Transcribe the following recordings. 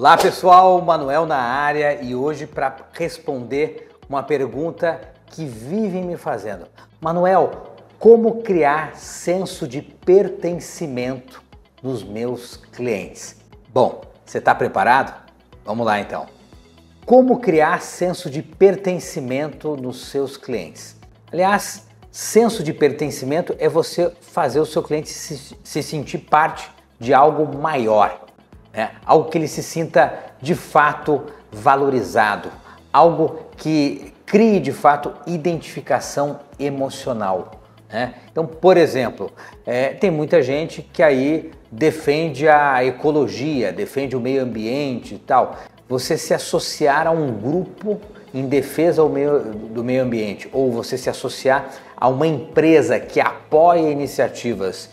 Olá pessoal, Manuel na área e hoje para responder uma pergunta que vivem me fazendo. Manuel, como criar senso de pertencimento nos meus clientes? Bom, você está preparado? Vamos lá então. Como criar senso de pertencimento nos seus clientes? Aliás, senso de pertencimento é você fazer o seu cliente se sentir parte de algo maior. Algo que ele se sinta de fato valorizado, algo que crie de fato identificação emocional. Então, por exemplo, tem muita gente que aí defende a ecologia, defende o meio ambiente e tal. Você se associar a um grupo em defesa do meio ambiente ou você se associar a uma empresa que apoia iniciativas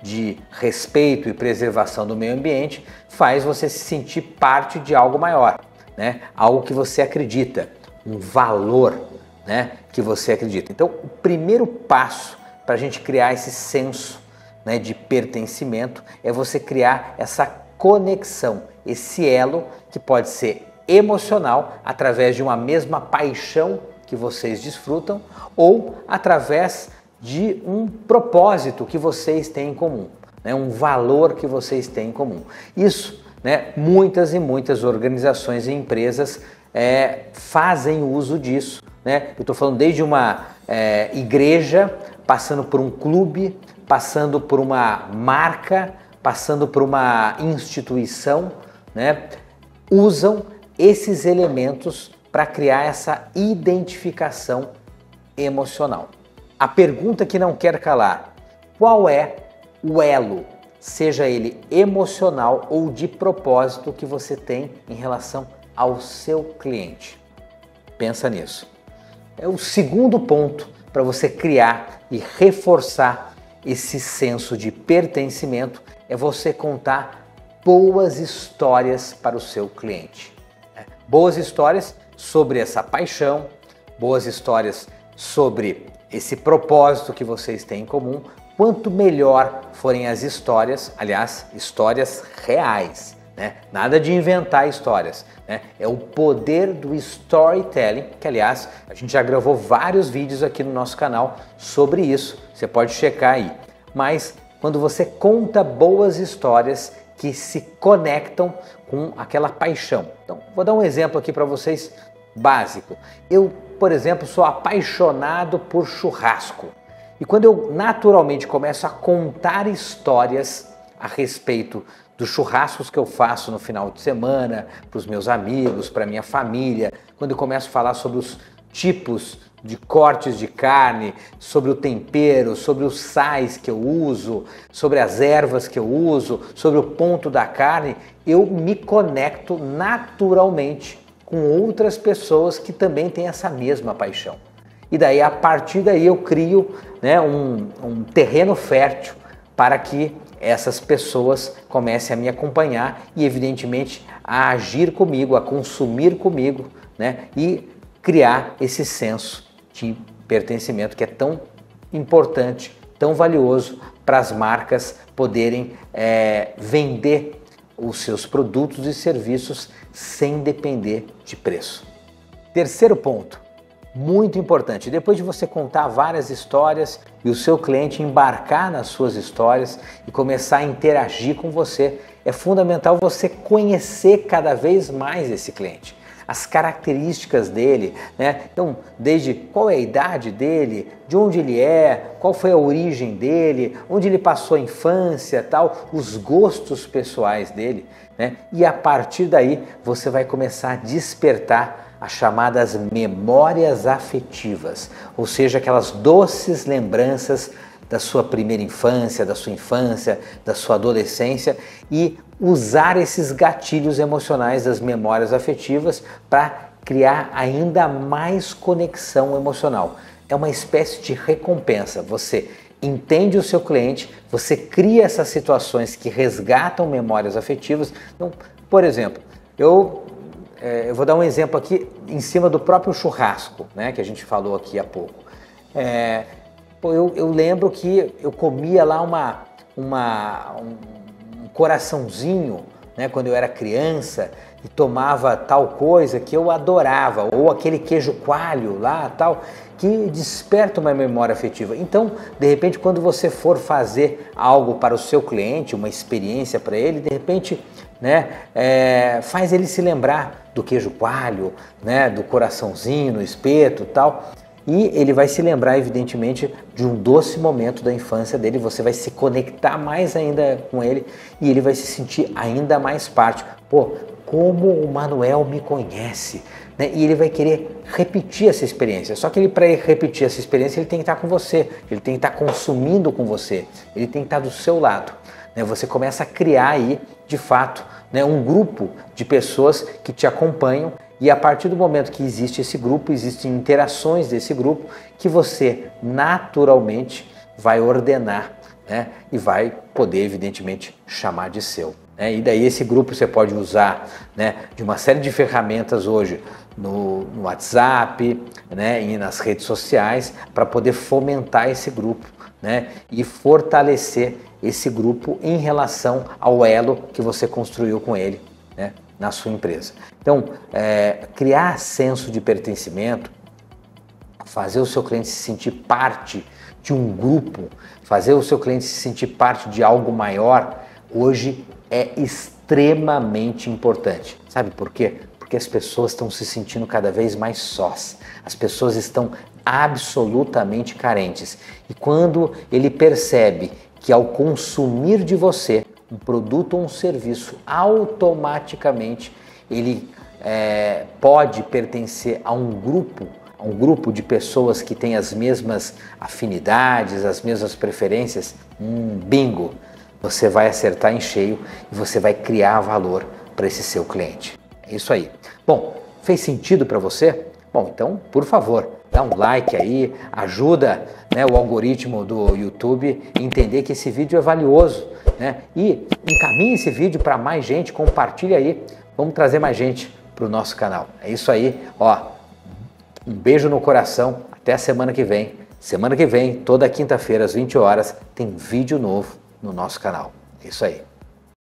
de respeito e preservação do meio ambiente, faz você se sentir parte de algo maior, algo que você acredita, um valor que você acredita. Então, o primeiro passo para a gente criar esse senso de pertencimento é você criar essa conexão, esse elo que pode ser emocional, através de uma mesma paixão que vocês desfrutam ou através de um propósito que vocês têm em comum, um valor que vocês têm em comum. Isso, muitas e muitas organizações e empresas fazem uso disso. Eu estou falando desde uma igreja, passando por um clube, passando por uma marca, passando por uma instituição, usam esses elementos para criar essa identificação emocional. A pergunta que não quer calar: qual é o elo, seja ele emocional ou de propósito, que você tem em relação ao seu cliente? Pensa nisso. É o segundo ponto para você criar e reforçar esse senso de pertencimento, é você contar boas histórias para o seu cliente. Boas histórias sobre essa paixão, boas histórias sobre esse propósito que vocês têm em comum. Quanto melhor forem as histórias, aliás, histórias reais, nada de inventar histórias, é o poder do storytelling, que aliás, a gente já gravou vários vídeos aqui no nosso canal sobre isso, você pode checar aí. Mas quando você conta boas histórias que se conectam com aquela paixão. Então, vou dar um exemplo aqui para vocês básico. Eu, por exemplo, sou apaixonado por churrasco. E quando eu naturalmente começo a contar histórias a respeito dos churrascos que eu faço no final de semana, para os meus amigos, para a minha família, quando eu começo a falar sobre os tipos de cortes de carne, sobre o tempero, sobre os sais que eu uso, sobre as ervas que eu uso, sobre o ponto da carne, eu me conecto naturalmente com outras pessoas que também têm essa mesma paixão. E daí, a partir daí, eu crio um terreno fértil para que essas pessoas comecem a me acompanhar e, evidentemente, a agir comigo, a consumir comigo, e criar esse senso de pertencimento que é tão importante, tão valioso para as marcas poderem vender os seus produtos e serviços sem depender de preço. Terceiro ponto, muito importante: depois de você contar várias histórias e o seu cliente embarcar nas suas histórias e começar a interagir com você, é fundamental você conhecer cada vez mais esse cliente, as características dele, Então, desde qual é a idade dele, de onde ele é, qual foi a origem dele, onde ele passou a infância, tal, os gostos pessoais dele, E a partir daí você vai começar a despertar as chamadas memórias afetivas, ou seja, aquelas doces lembranças da sua primeira infância, da sua adolescência, e usar esses gatilhos emocionais das memórias afetivas para criar ainda mais conexão emocional. É uma espécie de recompensa. Você entende o seu cliente, você cria essas situações que resgatam memórias afetivas. Então, por exemplo, eu vou dar um exemplo aqui em cima do próprio churrasco, que a gente falou aqui há pouco. Eu lembro que eu comia lá um coraçãozinho né, quando eu era criança e tomava tal coisa que eu adorava, ou aquele queijo coalho lá, tal, que desperta uma memória afetiva. Então, de repente, quando você for fazer algo para o seu cliente, uma experiência para ele, de repente, né, faz ele se lembrar do queijo coalho, né, do coraçãozinho no espeto, tal. E ele vai se lembrar, evidentemente, de um doce momento da infância dele, você vai se conectar mais ainda com ele e ele vai se sentir ainda mais parte. Pô, como o Manuel me conhece, né? E ele vai querer repetir essa experiência. Só que ele, para repetir essa experiência, ele tem que estar com você, ele tem que estar consumindo com você, ele tem que estar do seu lado, né? Você começa a criar aí, de fato, né, um grupo de pessoas que te acompanham. E a partir do momento que existe esse grupo, existem interações desse grupo que você naturalmente vai ordenar, né? E vai poder, evidentemente, chamar de seu, né? E daí esse grupo você pode usar, né, de uma série de ferramentas hoje no WhatsApp, né, e nas redes sociais para poder fomentar esse grupo, né, e fortalecer esse grupo em relação ao elo que você construiu com ele, né, na sua empresa. Então, criar senso de pertencimento, fazer o seu cliente se sentir parte de um grupo, fazer o seu cliente se sentir parte de algo maior, hoje é extremamente importante. Sabe por quê? Porque as pessoas estão se sentindo cada vez mais sós. As pessoas estão absolutamente carentes. E quando ele percebe que ao consumir de você um produto ou um serviço, automaticamente ele pode pertencer a um grupo de pessoas que têm as mesmas afinidades, as mesmas preferências, bingo, você vai acertar em cheio e você vai criar valor para esse seu cliente. É isso aí. Bom, fez sentido para você? Bom, então, por favor, dá um like aí, ajuda, né, o algoritmo do YouTube a entender que esse vídeo é valioso, né? E encaminhe esse vídeo para mais gente, compartilha aí, vamos trazer mais gente para o nosso canal. É isso aí, ó, um beijo no coração, até a semana que vem. Semana que vem, toda quinta-feira às 20 horas, tem vídeo novo no nosso canal. É isso aí.